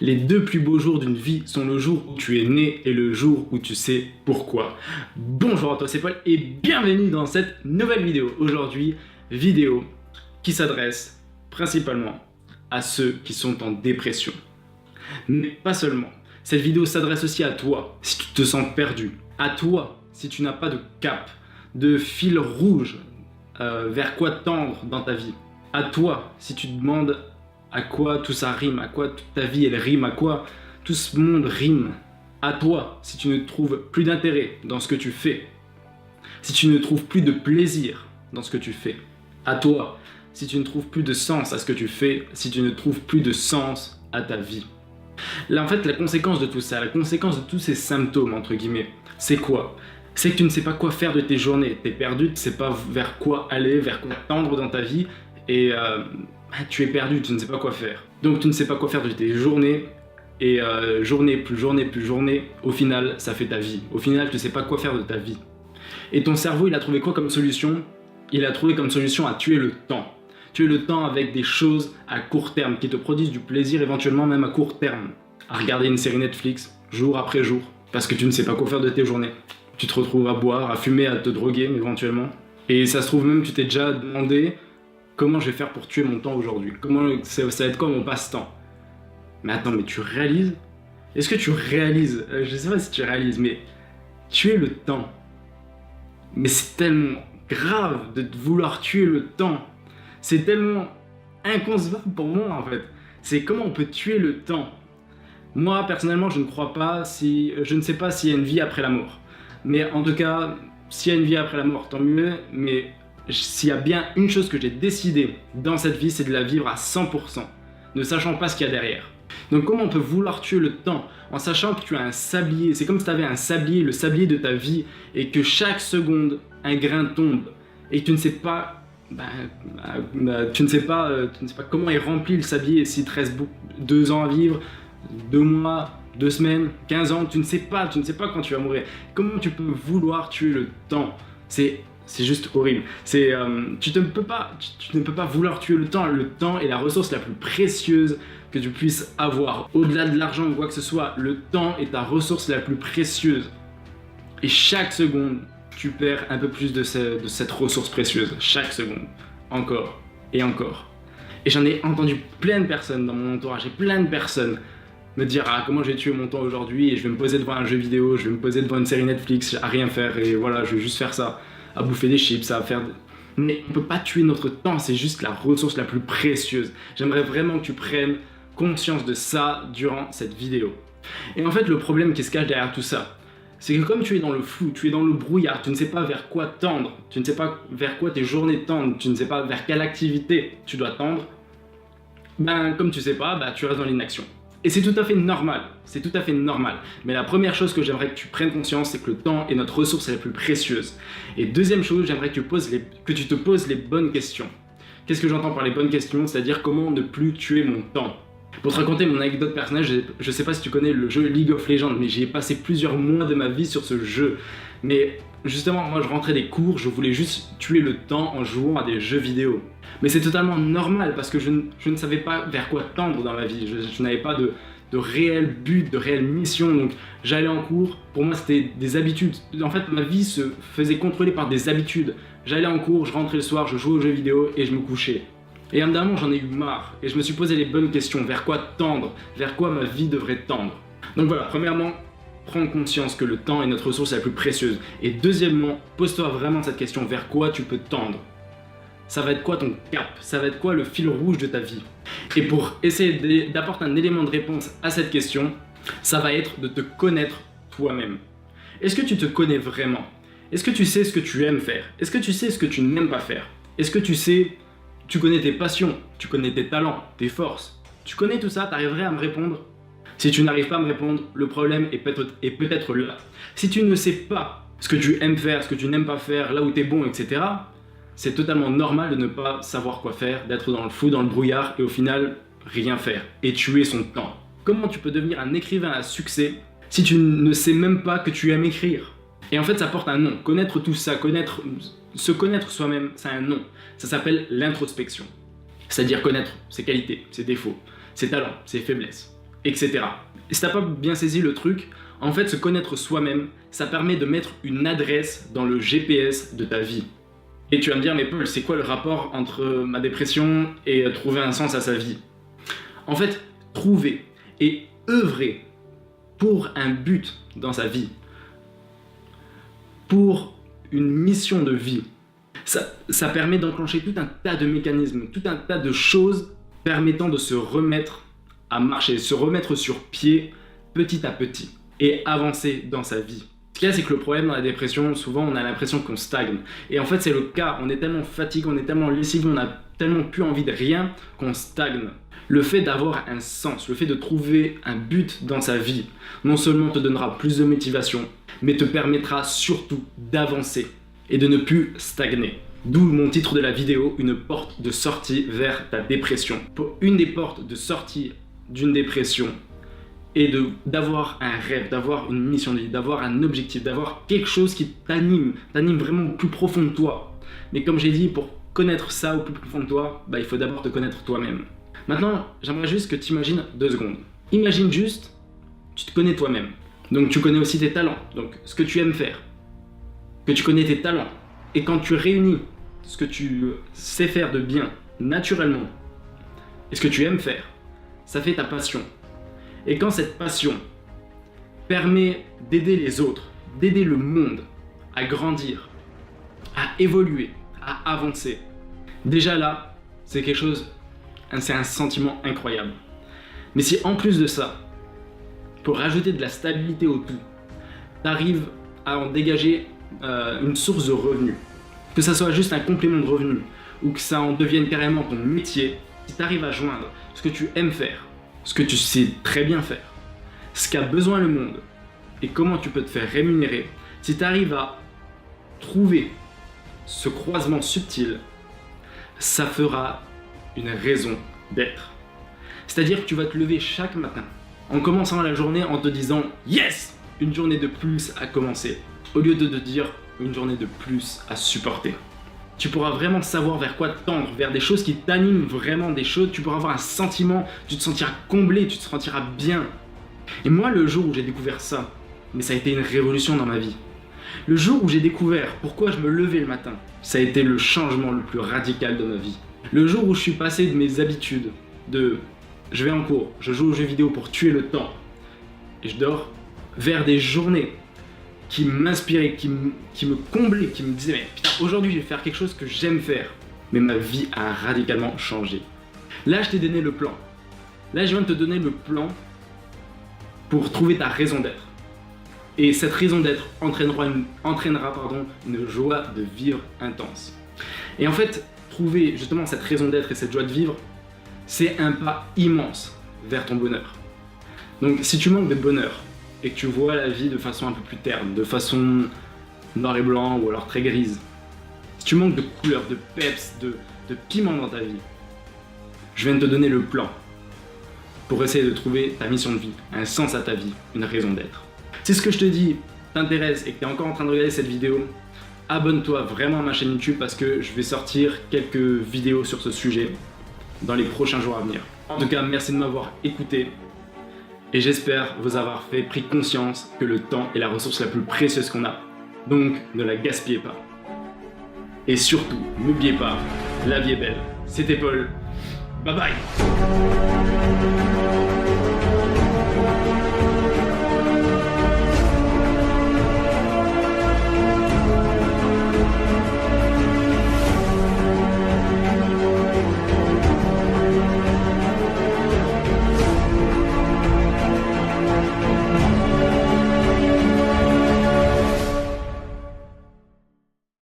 Les deux plus beaux jours d'une vie sont le jour où tu es né et le jour où tu sais pourquoi. Bonjour à toi, c'est Paul et bienvenue dans cette nouvelle vidéo. Aujourd'hui, vidéo qui s'adresse principalement à ceux qui sont en dépression. Mais pas seulement. Cette vidéo s'adresse aussi à toi si tu te sens perdu. À toi si tu n'as pas de cap, de fil rouge vers quoi tendre dans ta vie. À toi si tu te demandes à quoi tout ça rime, à quoi toute ta vie elle rime, à quoi tout ce monde rime. À toi si tu ne trouves plus d'intérêt dans ce que tu fais, si tu ne trouves plus de plaisir dans ce que tu fais. À toi si tu ne trouves plus de sens à ce que tu fais, si tu ne trouves plus de sens à ta vie. Là en fait la conséquence de tout ça, la conséquence de tous ces symptômes entre guillemets, c'est quoi? C'est que tu ne sais pas quoi faire de tes journées, tu es perdu, tu ne sais pas vers quoi aller, vers quoi tendre dans ta vie et tu es perdu, tu ne sais pas quoi faire. Donc tu ne sais pas quoi faire de tes journées et journée plus journée plus journée, au final ça fait ta vie. Au final tu ne sais pas quoi faire de ta vie. Et ton cerveau il a trouvé quoi comme solution? Il a trouvé comme solution à tuer le temps. Tuer le temps avec des choses à court terme qui te produisent du plaisir éventuellement même à court terme. À regarder une série Netflix jour après jour parce que tu ne sais pas quoi faire de tes journées. Tu te retrouves à boire, à fumer, à te droguer éventuellement. Et ça se trouve même tu t'es déjà demandé comment je vais faire pour tuer mon temps aujourd'hui? Ça va être quoi mon passe-temps? Mais attends, mais tu réalises? Est-ce que tu réalises? Je sais pas si tu réalises, mais tuer le temps. Mais c'est tellement grave de vouloir tuer le temps. C'est tellement inconcevable pour moi en fait. C'est comment on peut tuer le temps. Moi personnellement je ne crois pas je ne sais pas s'il y a une vie après la mort. Mais en tout cas, s'il y a une vie après la mort, tant mieux, mais s'il y a bien une chose que j'ai décidé dans cette vie, c'est de la vivre à 100%, ne sachant pas ce qu'il y a derrière. Donc comment on peut vouloir tuer le temps en sachant que tu as un sablier? C'est comme si tu avais un sablier, le sablier de ta vie, et que chaque seconde, un grain tombe, et que tu ne sais pas, tu ne sais pas comment est rempli le sablier, et s'il te reste 2 ans à vivre, 2 mois, 2 semaines, 15 ans, tu ne sais pas quand tu vas mourir. Comment tu peux vouloir tuer le temps? C'est juste horrible. Tu ne peux pas vouloir tuer le temps. Le temps est la ressource la plus précieuse que tu puisses avoir. Au-delà de l'argent ou quoi que ce soit, le temps est ta ressource la plus précieuse. Et chaque seconde, tu perds un peu plus de cette ressource précieuse. Chaque seconde. Encore et encore. Et j'en ai entendu plein de personnes dans mon entourage, et plein de personnes me dire comment je vais tuer mon temps aujourd'hui et je vais me poser devant un jeu vidéo, je vais me poser devant une série Netflix à rien faire et voilà, je vais juste faire ça, à bouffer des chips, à faire... Mais on peut pas tuer notre temps, c'est juste la ressource la plus précieuse. J'aimerais vraiment que tu prennes conscience de ça durant cette vidéo. Et en fait le problème qui se cache derrière tout ça, c'est que comme tu es dans le flou, tu es dans le brouillard, tu ne sais pas vers quoi tendre, tu ne sais pas vers quoi tes journées tendent, tu ne sais pas vers quelle activité tu dois tendre, comme tu sais pas, tu restes dans l'inaction. Et c'est tout à fait normal, c'est tout à fait normal. Mais la première chose que j'aimerais que tu prennes conscience, c'est que le temps est notre ressource la plus précieuse. Et deuxième chose, j'aimerais que tu te poses les bonnes questions. Qu'est-ce que j'entends par les bonnes questions? C'est-à-dire comment ne plus tuer mon temps. Pour te raconter mon anecdote personnelle, je sais pas si tu connais le jeu League of Legends, mais j'y ai passé plusieurs mois de ma vie sur ce jeu. Mais justement, moi je rentrais des cours, je voulais juste tuer le temps en jouant à des jeux vidéo. Mais c'est totalement normal parce que je ne savais pas vers quoi tendre dans ma vie, je n'avais pas de réel but, de réelle mission, donc j'allais en cours, pour moi c'était des habitudes. En fait ma vie se faisait contrôler par des habitudes. J'allais en cours, je rentrais le soir, je jouais aux jeux vidéo et je me couchais. Et à un moment j'en ai eu marre et je me suis posé les bonnes questions, vers quoi tendre, vers quoi ma vie devrait tendre. Donc voilà, premièrement, prendre conscience que le temps est notre ressource la plus précieuse. Et deuxièmement, pose-toi vraiment cette question, vers quoi tu peux tendre? Ça va être quoi ton cap? Ça va être quoi le fil rouge de ta vie? Et pour essayer d'apporter un élément de réponse à cette question, ça va être de te connaître toi-même. Est-ce que tu te connais vraiment? Est-ce que tu sais ce que tu aimes faire? Est-ce que tu sais ce que tu n'aimes pas faire? Est-ce que tu connais tes passions? Tu connais tes talents, tes forces? Tu connais tout ça? T'arriverais à me répondre? Si tu n'arrives pas à me répondre, le problème est peut-être là. Si tu ne sais pas ce que tu aimes faire, ce que tu n'aimes pas faire, là où tu es bon, etc., c'est totalement normal de ne pas savoir quoi faire, d'être dans le flou, dans le brouillard et au final, rien faire et tuer son temps. Comment tu peux devenir un écrivain à succès si tu ne sais même pas que tu aimes écrire? Et en fait, ça porte un nom. Connaître tout ça, se connaître soi-même, ça a un nom. Ça s'appelle l'introspection. C'est-à-dire connaître ses qualités, ses défauts, ses talents, ses faiblesses. etc. Et si t'as pas bien saisi le truc, en fait, se connaître soi-même, ça permet de mettre une adresse dans le GPS de ta vie. Et tu vas me dire, mais Paul, c'est quoi le rapport entre ma dépression et trouver un sens à sa vie? En fait, trouver et œuvrer pour un but dans sa vie, pour une mission de vie, ça permet d'enclencher tout un tas de mécanismes, tout un tas de choses permettant de se remettre à marcher, se remettre sur pied petit à petit et avancer dans sa vie. Ce qu'il y a, c'est que le problème dans la dépression, souvent on a l'impression qu'on stagne. Et en fait c'est le cas, on est tellement fatigué, on est tellement lessivé, on a tellement plus envie de rien qu'on stagne. Le fait d'avoir un sens, le fait de trouver un but dans sa vie, non seulement te donnera plus de motivation, mais te permettra surtout d'avancer et de ne plus stagner. D'où mon titre de la vidéo, une porte de sortie vers ta dépression. Une des portes de sortie d'une dépression est d'avoir un rêve, d'avoir une mission de vie, d'avoir un objectif, d'avoir quelque chose qui t'anime vraiment au plus profond de toi. Mais comme j'ai dit, pour connaître ça au plus profond de toi, il faut d'abord te connaître toi-même. Maintenant, j'aimerais juste que tu imagines 2 secondes. Imagine juste, tu te connais toi-même. Donc tu connais aussi tes talents, donc ce que tu aimes faire. Que tu connais tes talents. Et quand tu réunis ce que tu sais faire de bien, naturellement, et ce que tu aimes faire, ça fait ta passion. Et quand cette passion permet d'aider les autres, d'aider le monde à grandir, à évoluer, à avancer, déjà là, c'est quelque chose, c'est un sentiment incroyable. Mais si en plus de ça, pour rajouter de la stabilité au tout, tu arrives à en dégager une source de revenus, que ça soit juste un complément de revenus, ou que ça en devienne carrément ton métier, si tu arrives à joindre ce que tu aimes faire, ce que tu sais très bien faire, ce qu'a besoin le monde, et comment tu peux te faire rémunérer, si tu arrives à trouver ce croisement subtil, ça fera une raison d'être. C'est-à-dire que tu vas te lever chaque matin, en commençant la journée en te disant « Yes !» Une journée de plus à commencer, au lieu de te dire une journée de plus à supporter. Tu pourras vraiment savoir vers quoi tendre, vers des choses qui t'animent vraiment, des choses, tu pourras avoir un sentiment, tu te sentiras comblé, tu te sentiras bien. Et moi, le jour où j'ai découvert ça, mais ça a été une révolution dans ma vie. Le jour où j'ai découvert pourquoi je me levais le matin, ça a été le changement le plus radical de ma vie. Le jour où je suis passé de mes habitudes, de je vais en cours, je joue aux jeux vidéo pour tuer le temps, et je dors, vers des journées qui m'inspiraient, qui me comblaient, qui me disaient mais putain, aujourd'hui je vais faire quelque chose que j'aime faire. Mais ma vie a radicalement changé. Là je t'ai donné le plan. Là je viens de te donner le plan pour trouver ta raison d'être. Et cette raison d'être entraînera une joie de vivre intense. Et en fait, trouver justement cette raison d'être et cette joie de vivre, c'est un pas immense vers ton bonheur. Donc si tu manques de bonheur, et que tu vois la vie de façon un peu plus terne, de façon noir et blanc ou alors très grise, si tu manques de couleur, de peps, de piment dans ta vie, je viens de te donner le plan pour essayer de trouver ta mission de vie, un sens à ta vie, une raison d'être. Si ce que je te dis t'intéresse et que tu es encore en train de regarder cette vidéo, abonne-toi vraiment à ma chaîne YouTube parce que je vais sortir quelques vidéos sur ce sujet dans les prochains jours à venir. En tout cas, merci de m'avoir écouté. Et j'espère vous avoir pris conscience que le temps est la ressource la plus précieuse qu'on a. Donc, ne la gaspillez pas. Et surtout, n'oubliez pas, la vie est belle. C'était Paul. Bye bye.